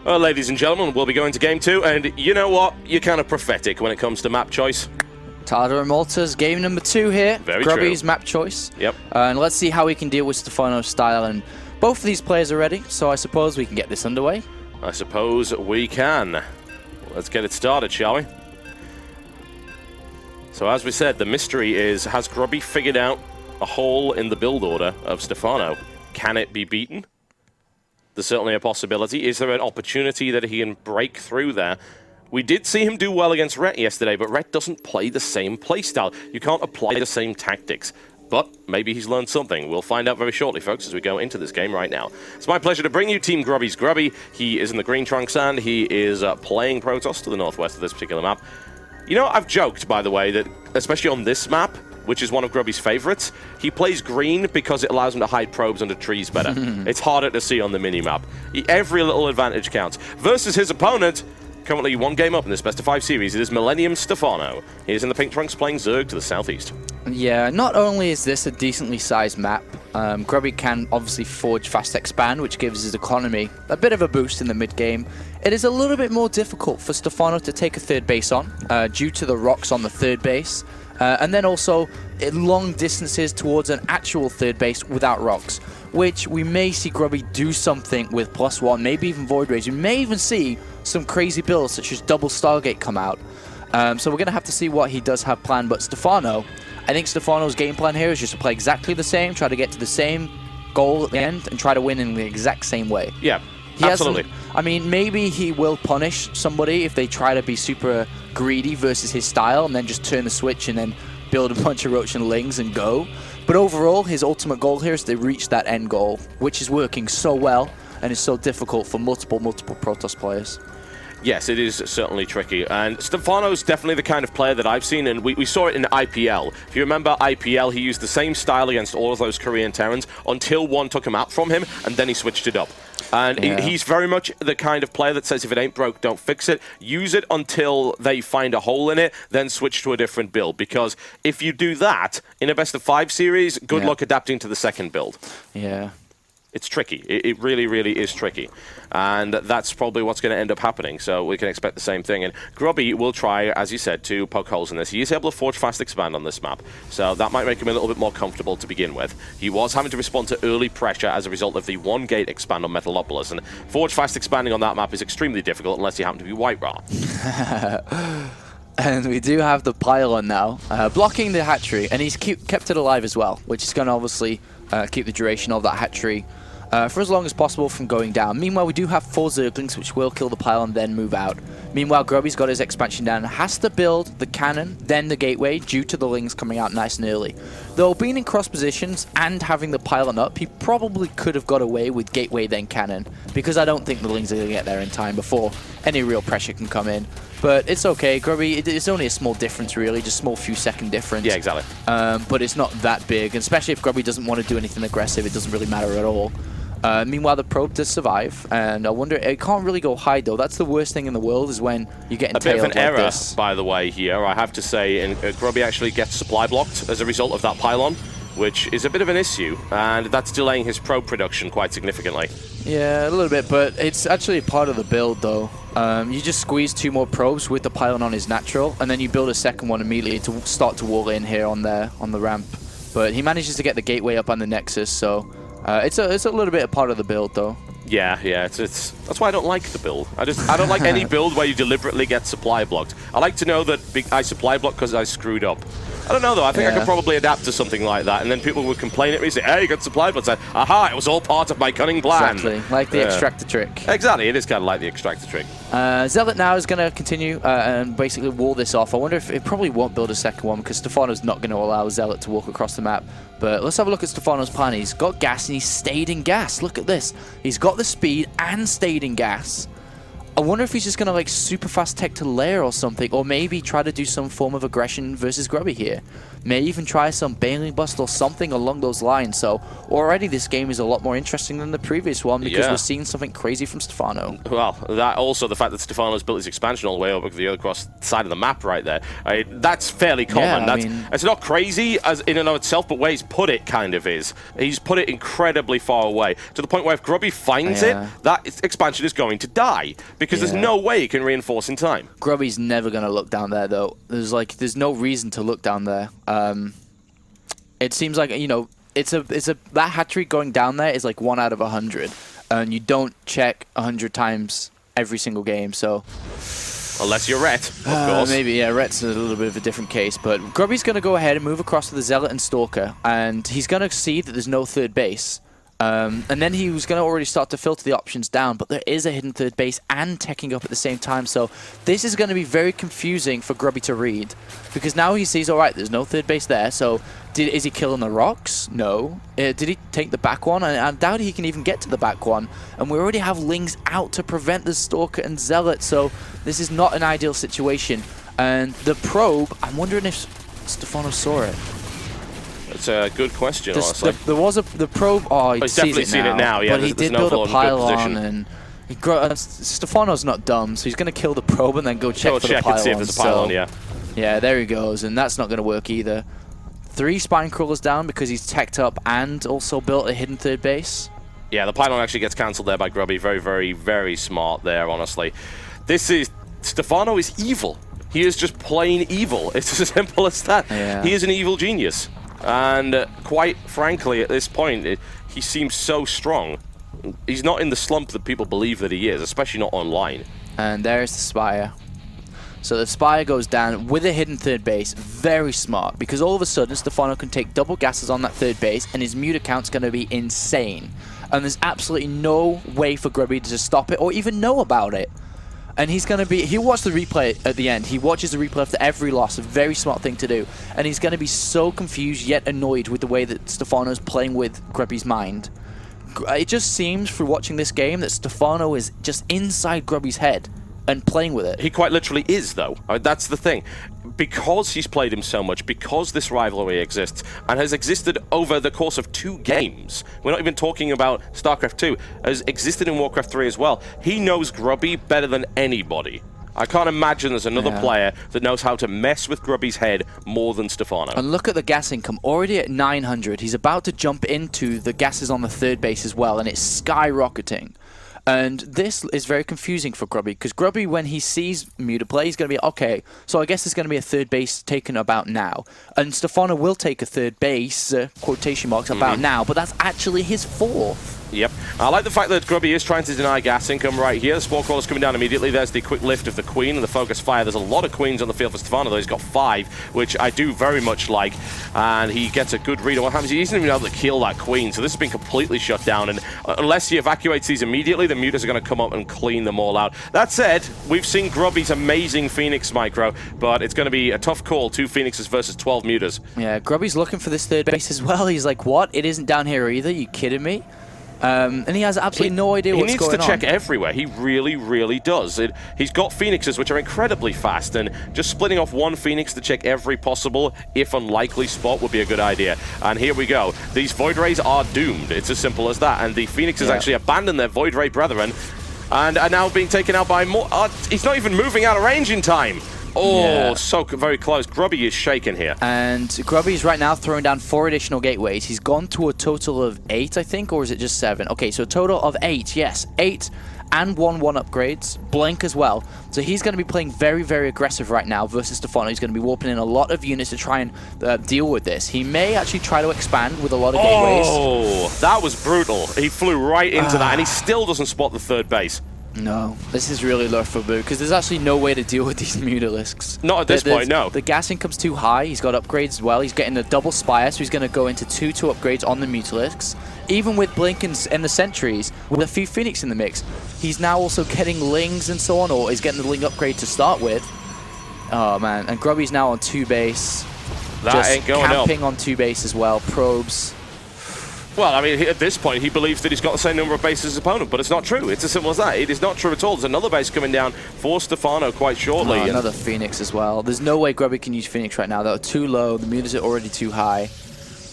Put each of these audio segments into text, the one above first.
Well, ladies and gentlemen, we'll be going to game 2, and you know what? You're kind of prophetic when it comes to map choice. Tada and Malta's game number 2 here. Very Grubby's true. map choice. Yep. And let's see how we can deal with Stephano's style. And both of these players are ready, so I suppose we can get this underway. I suppose we can. Let's get it started, shall we? So as we said, the mystery is, has Grubby figured out a hole in the build order of Stephano? Can it be beaten? There's certainly a possibility. Is there an opportunity that he can break through there? We did see him do well against Rhett yesterday, but Rhett doesn't play the same playstyle. You can't apply the same tactics. But maybe he's learned something. We'll find out very shortly, folks, as we go into this game right now. It's my pleasure to bring you Team Grubby's Grubby. He is in the green trunks, and he is playing Protoss to the northwest of this particular map. You know, I've joked, by the way, that especially on this map, which is one of Grubby's favorites, he plays green because it allows him to hide probes under trees better. It's harder to see on the mini-map. Every little advantage counts. Versus his opponent, currently one game up in this best-of-5 series, it is Millennium Stephano. He is in the pink trunks playing Zerg to the southeast. Yeah, not only is this a decently sized map, Grubby can obviously forge fast expand, which gives his economy a bit of a boost in the mid-game. It is a little bit more difficult for Stephano to take a third base on, due to the rocks on the third base. And then also long distances towards an actual third base without rocks, which we may see Grubby do something with +1, maybe even Void Rage. We may even see some crazy builds such as double Stargate come out. So we're going to have to see what he does have planned. But Stephano, I think Stephano's game plan here is just to play exactly the same, try to get to the same goal at the end, and try to win in the exact same way. Yeah, absolutely. I mean, maybe he will punish somebody if they try to be super greedy versus his style and then just turn the switch and then build a bunch of Roach and Lings and go. But overall, his ultimate goal here is to reach that end goal, which is working so well and is so difficult for multiple Protoss players. Yes, it is certainly tricky, and Stephano's definitely the kind of player that I've seen, and we saw it in IPL. If you remember IPL, he used the same style against all of those Korean Terrans until one took him out from him, and then he switched it up. And yeah. he's very much the kind of player that says if it ain't broke, don't fix it. Use it until they find a hole in it, then switch to a different build. Because if you do that in a best-of-5 series, good luck adapting to the second build. Yeah. It's tricky. It really, really is tricky. And that's probably what's going to end up happening. So we can expect the same thing. And Grubby will try, as you said, to poke holes in this. He is able to forge fast expand on this map. So that might make him a little bit more comfortable to begin with. He was having to respond to early pressure as a result of the one gate expand on Metalopolis. And forge fast expanding on that map is extremely difficult unless you happen to be White Ra. And we do have the pylon now, blocking the hatchery. And he's kept it alive as well, which is going to obviously keep the duration of that hatchery for as long as possible from going down. Meanwhile, we do have 4 Zerglings, which will kill the pylon, then move out. Meanwhile, Grubby's got his expansion down, has to build the cannon, then the gateway, due to the Lings coming out nice and early. Though being in cross positions and having the pylon up, he probably could have got away with gateway, then cannon, because I don't think the Lings are going to get there in time before any real pressure can come in. But it's okay, Grubby, it's only a small difference really, just a small few second difference. Yeah, exactly. But it's not that big, and especially if Grubby doesn't want to do anything aggressive, it doesn't really matter at all. Meanwhile, the probe does survive, and I wonder, it can't really go high though. That's the worst thing in the world, is when you get entailed a bit of an error, this. by the way, here, I have to say, and Grubby actually gets supply blocked as a result of that pylon, which is a bit of an issue, and that's delaying his probe production quite significantly. Yeah, a little bit, but it's actually a part of the build though. You just squeeze 2 more probes with the pylon on his natural, and then you build a second one immediately to start to wall in here on the ramp. But he manages to get the gateway up on the Nexus, so it's a little bit a part of the build though. Yeah, it's that's why I don't like the build. I don't like any build where you deliberately get supply blocked. I like to know that I supply blocked because I screwed up. I don't know though, I think I could probably adapt to something like that, and then people would complain at me and say, hey, you got supply blocked. Say, aha, it was all part of my cunning plan. Exactly, like the extractor trick. Exactly, it is kind of like the extractor trick. Zealot now is going to continue and basically wall this off. I wonder if it probably won't build a second one because Stephano's not going to allow Zealot to walk across the map. But let's have a look at Stephano's plan. He's got gas and he's stayed in gas. Look at this. He's got the speed and stayed in gas. I wonder if he's just going to like super fast tech to lair or something, or maybe try to do some form of aggression versus Grubby here. May even try some Baneling Bust or something along those lines. So already this game is a lot more interesting than the previous one because we're seeing something crazy from Stephano. Well, that also the fact that Stephano's built his expansion all the way over the other cross side of the map right there. That's fairly common. It's not crazy as in and of itself, but where he's put it kind of is. He's put it incredibly far away to the point where if Grubby finds it, that expansion is going to die because there's no way it can reinforce in time. Grubby's never going to look down there though. There's no reason to look down there. It seems like, you know, that hatchery going down there is like 1 out of 100, and you don't check 100 times every single game. So unless you're Rhett, of course. Maybe, Rhett's a little bit of a different case, but Grubby's going to go ahead and move across to the Zealot and Stalker, and he's going to see that there's no third base. And then he was going to already start to filter the options down, but there is a hidden third base and teching up at the same time, so this is going to be very confusing for Grubby to read, because now he sees, alright, there's no third base there, so is he killing the rocks? No. Did he take the back one? And I doubt he can even get to the back one, and we already have Lings out to prevent the Stalker and Zealot, so this is not an ideal situation. And the probe, I'm wondering if Stephano saw it. That's a good question, honestly. There was the probe. Oh, he's definitely seen it now. Yeah, but he did build a pylon, and Stephano's not dumb, so he's going to kill the probe and then go check for the pylon. And see if there's a pylon. Yeah, there he goes, and that's not going to work either. 3 spine crawlers down because he's teched up and also built a hidden third base. Yeah, the pylon actually gets cancelled there by Grubby. Very, very, very smart there, honestly. Stephano is evil. He is just plain evil. It's as simple as that. Yeah. He is an evil genius. And quite frankly, at this point, he seems so strong. He's not in the slump that people believe that he is, especially not online. And there's the Spire. So the Spire goes down with a hidden third base. Very smart, because all of a sudden, Stephano can take double gases on that third base, and his mute account's going to be insane. And there's absolutely no way for Grubby to stop it or even know about it. And he's going to be, he'll watch the replay at the end. He watches the replay after every loss, a very smart thing to do. And he's going to be so confused yet annoyed with the way that Stephano's playing with Grubby's mind. It just seems, through watching this game, that Stephano is just inside Grubby's head and playing with it. He quite literally is, though. That's the thing. Because he's played him so much, because this rivalry exists, and has existed over the course of 2 games, we're not even talking about Starcraft 2, has existed in Warcraft 3 as well, he knows Grubby better than anybody. I can't imagine there's another player that knows how to mess with Grubby's head more than Stephano. And look at the gas income, already at 900. He's about to jump into the gases on the third base as well, and it's skyrocketing. And this is very confusing for Grubby, because Grubby, when he sees Mutalisk, he's going to be, okay, so I guess there's going to be a third base taken about now. And Stephano will take a third base, quotation marks, about now, but that's actually his 4th. Yep. I like the fact that Grubby is trying to deny gas income right here. The Spore Crawler's coming down immediately. There's the quick lift of the Queen and the focus fire. There's a lot of Queens on the field for Stephano, though. He's got 5, which I do very much like. And he gets a good read on what happens. He isn't even able to kill that Queen, so this has been completely shut down. And unless he evacuates these immediately, the Mutas are going to come up and clean them all out. That said, we've seen Grubby's amazing Phoenix micro, but it's going to be a tough call. 2 Phoenixes versus 12 Mutas. Yeah, Grubby's looking for this third base as well. He's like, what? It isn't down here either? You kidding me? And he has absolutely no idea what's going on. He needs to check everywhere. He really, really does. He's got Phoenixes, which are incredibly fast, and just splitting off 1 Phoenix to check every possible, if unlikely, spot would be a good idea. And here we go. These Void Rays are doomed. It's as simple as that. And the Phoenixes actually abandoned their Void Ray brethren and are now being taken out by more... he's not even moving out of range in time. Oh, so very close. Grubby is shaken here. And Grubby's right now throwing down 4 additional gateways. He's gone to a total of 8, I think, or is it just 7? Okay, so a total of 8, yes. 8 and 1 upgrades. Blink as well. So he's going to be playing very, very aggressive right now versus Stephano. He's going to be warping in a lot of units to try and deal with this. He may actually try to expand with a lot of gateways. Oh, that was brutal. He flew right into that, and he still doesn't spot the third base. No, this is really low for Boo, because there's actually no way to deal with these Mutalisks. Not at this point, no. The gas income's too high. He's got upgrades as well. He's getting a double Spire, so he's going to go into 2 upgrades on the Mutalisks. Even with Blink and the Sentries, with a few Phoenix in the mix, he's now also getting Lings and so on, or he's getting the Ling upgrade to start with. Oh, man. And Grubby's now on 2 base. That ain't going up. Camping on 2 base as well. Probes. Well, I mean, at this point, he believes that he's got the same number of bases as his opponent, but it's not true. It's as simple as that. It is not true at all. There's another base coming down for Stephano quite shortly. Oh, another Phoenix as well. There's no way Grubby can use Phoenix right now. They're too low. The meters are already too high.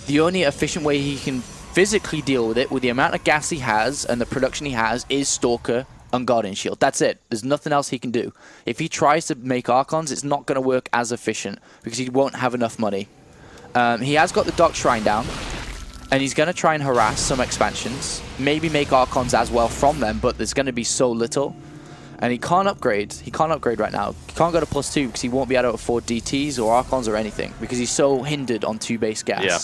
The only efficient way he can physically deal with it, with the amount of gas he has and the production he has, is Stalker and Guardian Shield. That's it. There's nothing else he can do. If he tries to make Archons, it's not going to work as efficient because he won't have enough money. He has got the Dock Shrine down. And he's going to try and harass some expansions, maybe make Archons as well from them, but there's going to be so little. And he can't upgrade. He can't upgrade right now. He can't go to +2 because he won't be able to afford DTs or Archons or anything because he's so hindered on 2 base gas. Yeah.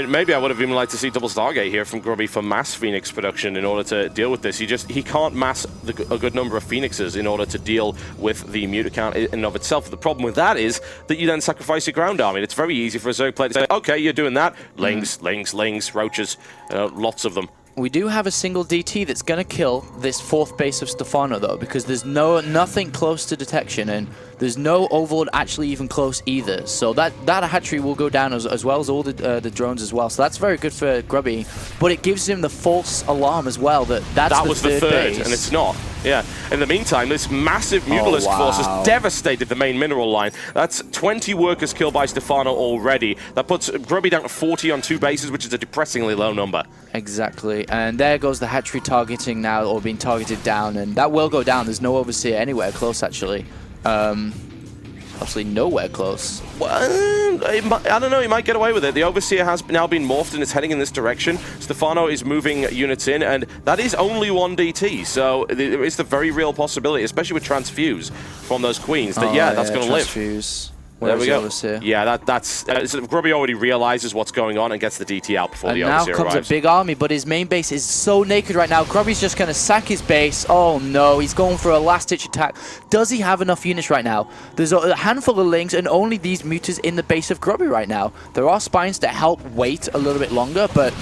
Maybe I would have even liked to see double Stargate here from Grubby for mass Phoenix production in order to deal with this. He can't mass a good number of Phoenixes in order to deal with the mute account in and of itself. The problem with that is that you then sacrifice your ground army. It's very easy for a Zerg player to say, okay, you're doing that. Lings, roaches, lots of them. We do have a single DT that's going to kill this 4th base of Stephano, though, because there's nothing close to detection, and there's no Overlord actually even close either. So that hatchery will go down as well as all the drones as well. So that's very good for Grubby, but it gives him the false alarm as well that was the third base. And it's not. Yeah. In the meantime, this massive Mutalisk force has devastated the main mineral line. That's 20 workers killed by Stephano already. That puts Grubby down to 40 on 2 bases, which is a depressingly low number. Exactly. And there goes the hatchery targeting now, or being targeted down, and that will go down. There's no Overseer anywhere close, actually. Absolutely nowhere close. Well, I don't know, he might get away with it. The Overseer has now been morphed and it's heading in this direction. Stephano is moving units in, and that is only 1 DT, so there is the very real possibility, especially with Transfuse from those Queens, that that's going to live. Transfuse. There we go. Yeah, that's Grubby already realizes what's going on and gets the DT out before the Overseer arrives. Now comes a big army, but his main base is so naked right now. Grubby's just going to sack his base. Oh no, he's going for a last-ditch attack. Does he have enough units right now? There's a handful of Lings and only these Mutas in the base of Grubby right now. There are Spines to help wait a little bit longer, but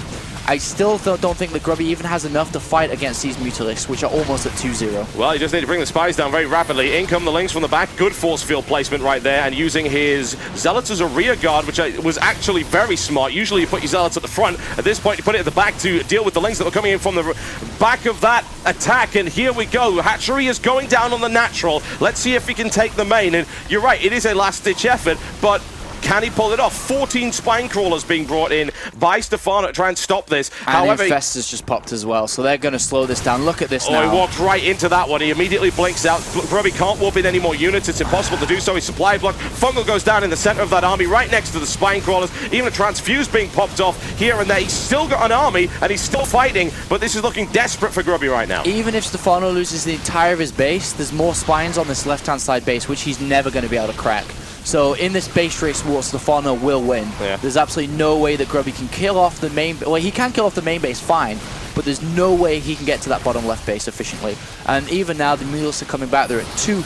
I still don't think that Grubby even has enough to fight against these Mutalisks, which are almost at 2-0. Well, you just need to bring the Spies down very rapidly. In come the Lings from the back. Good force field placement right there, and using his Zealots as a rear guard, which was actually very smart. Usually you put your Zealots at the front. At this point, you put it at the back to deal with the Lings that were coming in from the back of that attack, and here we go. Hatchery is going down on the natural. Let's see if he can take the main, and you're right, it is a last-ditch effort, but can he pull it off? 14 Spine Crawlers being brought in by Stephano to try and stop this. And however, Infestor's just popped as well, so they're going to slow this down. Look at this now. He walked right into that one. He immediately blinks out. Grubby can't warp in any more units. It's impossible to do so. He's supply blocked. Fungal goes down in the center of that army, right next to the Spine Crawlers. Even a Transfuse being popped off here and there. He's still got an army, and he's still fighting, but this is looking desperate for Grubby right now. Even if Stephano loses the entire of his base, there's more Spines on this left-hand side base, which he's never going to be able to crack. So in this base race war, Stephano will win. Yeah. There's absolutely no way that Grubby can kill off the main... Well, he can kill off the main base, fine, but there's no way he can get to that bottom left base efficiently. And even now, the Mutalisks are coming back. They're at 2-1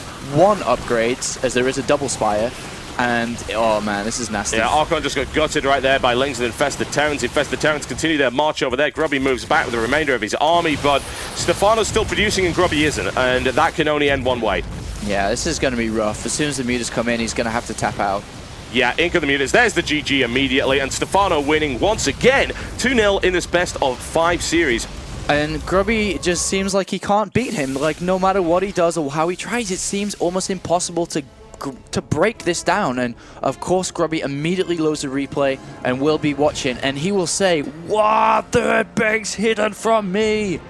upgrades, as there is a double Spire. And, oh man, this is nasty. Yeah, Archon just got gutted right there by Lings and Infested Terrans. Infested Terrans continue their march over there. Grubby moves back with the remainder of his army, but Stephano's still producing and Grubby isn't, and that can only end one way. Yeah, this is going to be rough. As soon as the Mutas come in, he's going to have to tap out. Yeah, ink of the Mutas. There's the GG immediately, and Stephano winning once again. 2-0 in this best of 5 series. And Grubby just seems like he can't beat him. Like, no matter what he does or how he tries, it seems almost impossible to break this down. And of course, Grubby immediately loads the replay and will be watching, and he will say, "What? Third base hidden from me!"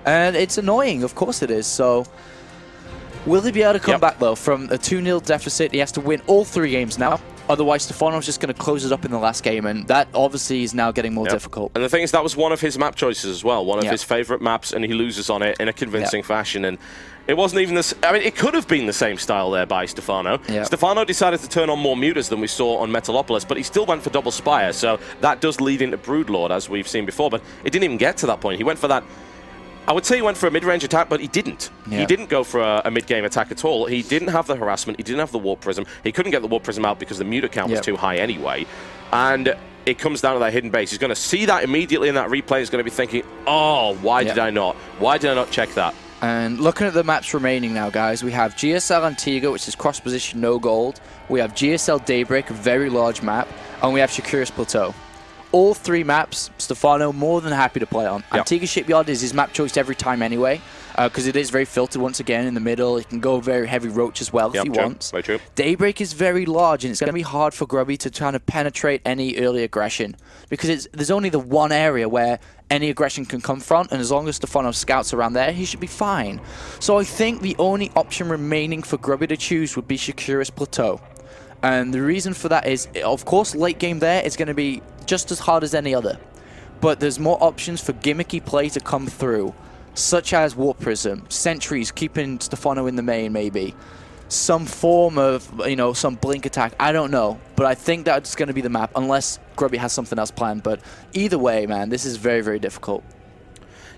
And it's annoying, of course it is. So will he be able to come back, though, from a 2-0 deficit? He has to win all 3 games now. Otherwise, Stephano's just going to close it up in the last game, and that obviously is now getting more difficult. And the thing is, that was one of his map choices as well, one of his favorite maps, and he loses on it in a convincing fashion. And it wasn't even this. I mean, it could have been the same style there by Stephano. Stephano decided to turn on more Mutas than we saw on Metalopolis, but he still went for double Spire, so that does lead into Broodlord, as we've seen before, but it didn't even get to that point. He went for that. I would say he went for a mid-range attack, but he didn't. He didn't go for a mid-game attack at all. He didn't have the harassment. He didn't have the Warp Prism. He couldn't get the Warp Prism out because the Muta count was too high anyway. And it comes down to that hidden base. He's going to see that immediately in that replay. He's going to be thinking, oh, why did I not? Why did I not check that? And looking at the maps remaining now, guys, we have GSL Antigua, which is cross-position, no gold. We have GSL Daybreak, a very large map. And we have Shakira's Plateau. all 3 maps, Stephano more than happy to play on. Yep. Antigua Shipyard is his map choice every time anyway, because it is very filtered once again in the middle. He can go very heavy roach as well if he wants. Very true. Daybreak is very large, and it's going to be hard for Grubby to try to penetrate any early aggression, because there's only the one area where any aggression can come from, and as long as Stephano scouts around there, he should be fine. So I think the only option remaining for Grubby to choose would be Shakira's Plateau. And the reason for that is, of course, late game there is going to be just as hard as any other. But there's more options for gimmicky play to come through, such as Warp Prism, Sentries, keeping Stephano in the main maybe. Some form of, some blink attack, I don't know. But I think that's going to be the map, unless Grubby has something else planned. But either way, man, this is very, very difficult.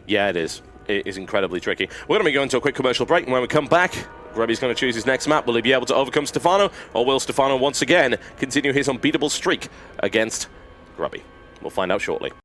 Yeah, it is. It is incredibly tricky. We're going to be going to a quick commercial break, and when we come back, Grubby's going to choose his next map. Will he be able to overcome Stephano, or will Stephano once again continue his unbeatable streak against Grubby? We'll find out shortly.